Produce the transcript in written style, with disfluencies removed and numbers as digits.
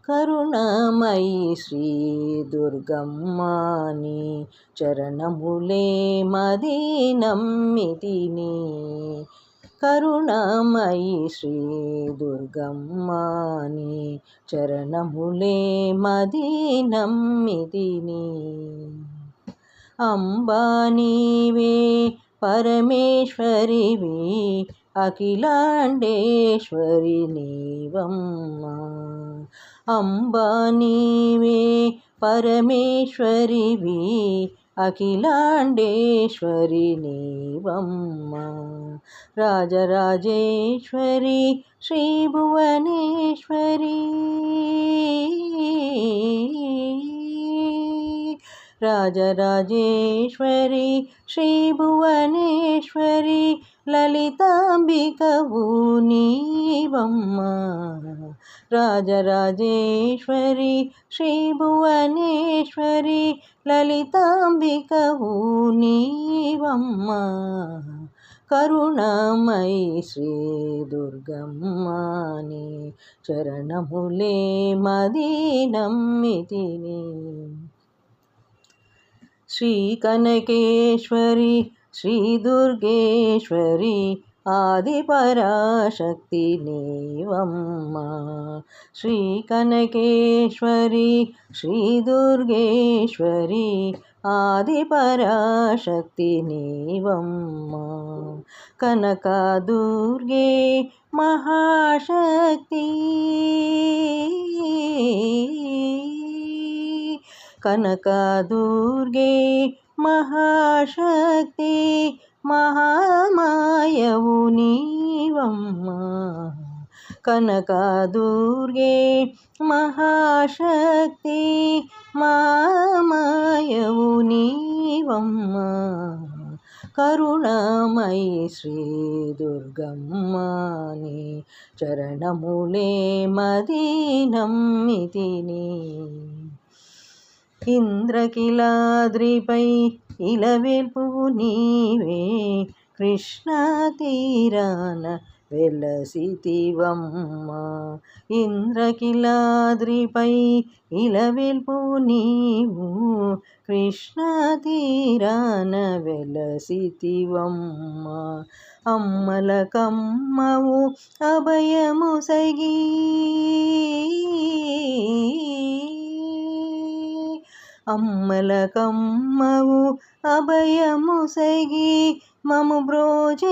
కరుణామయి శ్రీ దుర్గమ్మని చరణములే మది నమ్మితిని. కరుణామయి శ్రీ దుర్గమ్మని చరణములే మది నమ్మితిని. అంబా నీవే పరమేశ్వరివి, అఖిలాండేశ్వరి నీవమ్మా. అంబా నీవే పరమేశ్వరివి, అఖిలాండేశ్వరి నీవమ్మా. రాజరాజేశ్వరి శ్రీ భువనేశ్వరి, రాజరాజేశ్వరి శ్రీ భువనేశ్వరి లలితాంబికవు నీవమ్మా. రాజరాజేశ్వరి శ్రీ భువనేశ్వరి లలితాంబికవు నీవమ్మా. కరుణామయి శ్రీ దుర్గమ్మని చరణములే మది నమ్మితిని. శ్రీ కనకేశ్వరి శ్రీ దుర్గేశ్వరి ఆది పరాశక్తి నీవమ్మా. శ్రీ కనకేశ్వరి శ్రీ దుర్గేశ్వరి ఆది పరాశక్తి నీవమ్మా. కనకదుర్గే మహాశక్తి, కనకదుర్గే మహాశక్తి మహామాయవు నీవమ్మా. కనకదుర్గే మహాశక్తి మహామాయవు నీవమ్మా. కరుణామయి శ్రీ దుర్గమ్మని చరణములే మది నమ్మితిని. ఇంద్రకీలాద్రిపై ఇలవేల్పువు నీవే, కృష్ణా తీరాన వెలసితివమ్మా. ఇంద్రకీలాద్రిపై ఇలవేల్పువు నీవు, కృష్ణా తీరాన వెలసితివమ్మా. అమ్మలకమ్మవు అభయము సగి, అమ్మలకమ్మవు అభయము సగి మము బ్రోజి